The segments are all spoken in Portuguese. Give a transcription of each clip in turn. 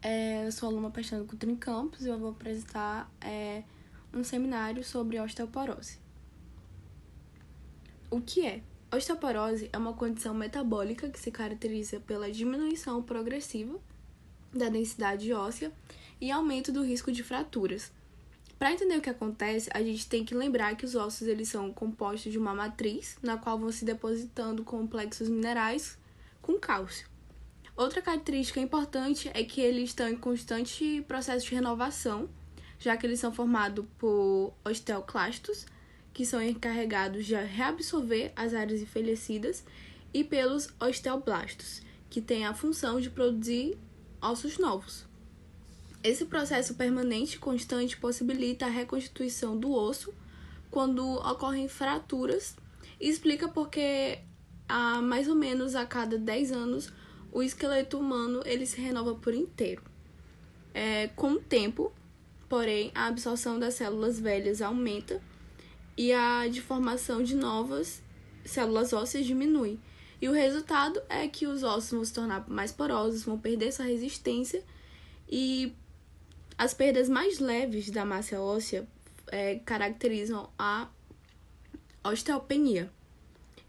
Eu sou aluna pestana Cultura em Campos e eu vou apresentar um seminário sobre osteoporose. O que é? Osteoporose é uma condição metabólica que se caracteriza pela diminuição progressiva da densidade óssea e aumento do risco de fraturas. Para entender o que acontece, a gente tem que lembrar que os ossos eles são compostos de uma matriz, na qual vão se depositando complexos minerais com cálcio. Outra característica importante é que eles estão em constante processo de renovação, já que eles são formados por osteoclastos, que são encarregados de reabsorver as áreas envelhecidas, e pelos osteoblastos, que têm a função de produzir ossos novos. Esse processo permanente e constante possibilita a reconstituição do osso quando ocorrem fraturas e explica porque mais ou menos a cada 10 anos o esqueleto humano ele se renova por inteiro. Com o tempo, porém, a absorção das células velhas aumenta e a de formação de novas células ósseas diminui. E o resultado é que os ossos vão se tornar mais porosos, vão perder sua resistência e as perdas mais leves da massa óssea caracterizam a osteopenia.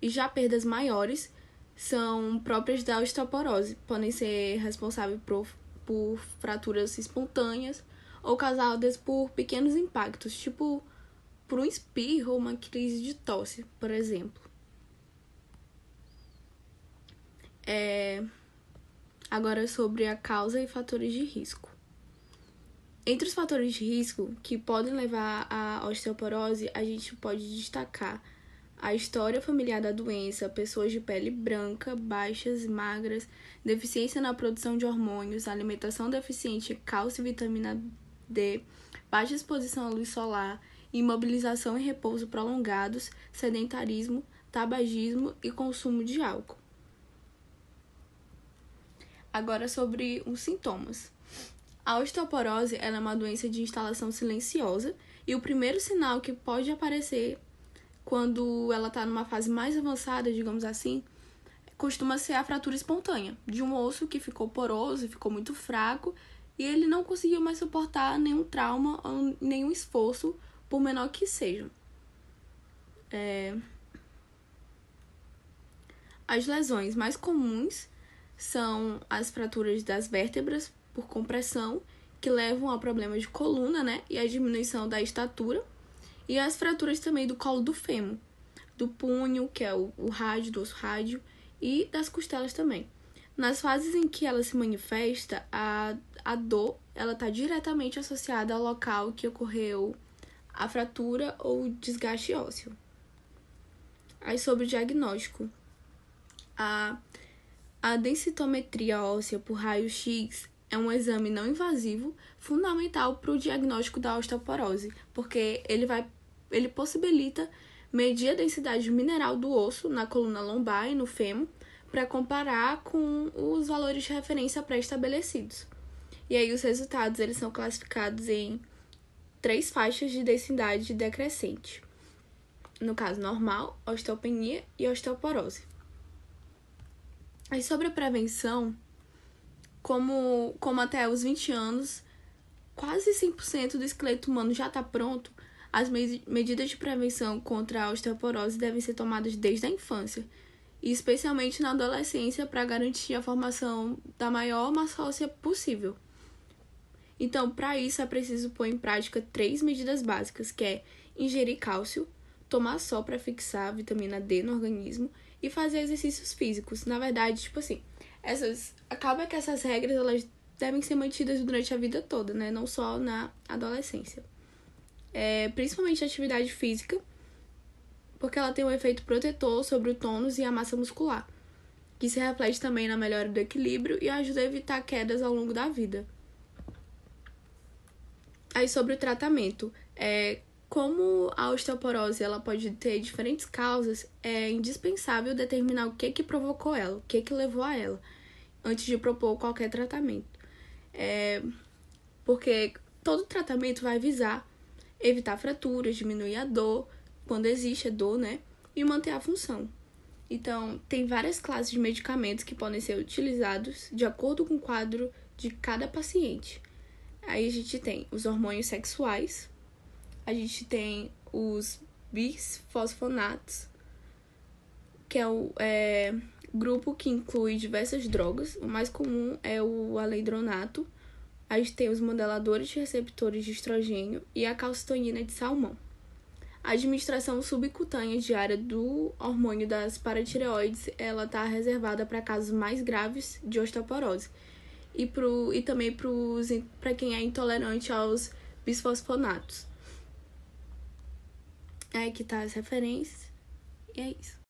E já perdas maiores são próprias da osteoporose, podem ser responsáveis por fraturas espontâneas ou causadas por pequenos impactos, tipo por um espirro ou uma crise de tosse, por exemplo. Agora sobre a causa e fatores de risco. Entre os fatores de risco que podem levar à osteoporose, a gente pode destacar a história familiar da doença, pessoas de pele branca, baixas e magras, deficiência na produção de hormônios, alimentação deficiente de cálcio e vitamina D, baixa exposição à luz solar, imobilização e repouso prolongados, sedentarismo, tabagismo e consumo de álcool. Agora sobre os sintomas. A osteoporose ela é uma doença de instalação silenciosa e o primeiro sinal que pode aparecer quando ela está numa fase mais avançada, digamos assim, costuma ser a fratura espontânea de um osso que ficou poroso, ficou muito fraco e ele não conseguiu mais suportar nenhum trauma ou nenhum esforço, por menor que seja. As lesões mais comuns são as fraturas das vértebras por compressão, que levam a problemas de coluna, né, e a diminuição da estatura, e as fraturas também do colo do fêmur, do punho, que é o rádio, do osso rádio, e das costelas também. Nas fases em que ela se manifesta, a dor ela está diretamente associada ao local que ocorreu a fratura ou desgaste ósseo. Aí sobre o diagnóstico. A densitometria óssea por raio-x é um exame não invasivo fundamental para o diagnóstico da osteoporose, porque ele possibilita medir a densidade mineral do osso na coluna lombar e no fêmur para comparar com os valores de referência pré-estabelecidos. E aí os resultados eles são classificados em 3 faixas de densidade decrescente. No caso normal, osteopenia e osteoporose. Aí sobre a prevenção, como até os 20 anos, quase 100% do esqueleto humano já está pronto, as medidas de prevenção contra a osteoporose devem ser tomadas desde a infância, e especialmente na adolescência para garantir a formação da maior massa óssea possível. Então, para isso, é preciso pôr em prática 3 medidas básicas, que é ingerir cálcio, tomar sol para fixar a vitamina D no organismo e fazer exercícios físicos. Na verdade, acaba que essas regras elas devem ser mantidas durante a vida toda, né? Não só na adolescência. Principalmente a atividade física, porque ela tem um efeito protetor sobre o tônus e a massa muscular, que se reflete também na melhora do equilíbrio e ajuda a evitar quedas ao longo da vida. Aí sobre o tratamento, como a osteoporose ela pode ter diferentes causas, é indispensável determinar o que provocou ela, o que levou a ela, antes de propor qualquer tratamento. Porque todo tratamento vai visar evitar fraturas, diminuir a dor, quando existe a dor, né? E manter a função. Então, tem várias classes de medicamentos que podem ser utilizados de acordo com o quadro de cada paciente. Aí a gente tem os hormônios sexuais, a gente tem os bisfosfonatos, que é o grupo que inclui diversas drogas. O mais comum é o alendronato. A gente tem os modeladores de receptores de estrogênio e a calcitonina de salmão. A administração subcutânea diária do hormônio das paratireoides, ela está reservada para casos mais graves de osteoporose e também para quem é intolerante aos bisfosfonatos. Aí que tá as referências e é isso.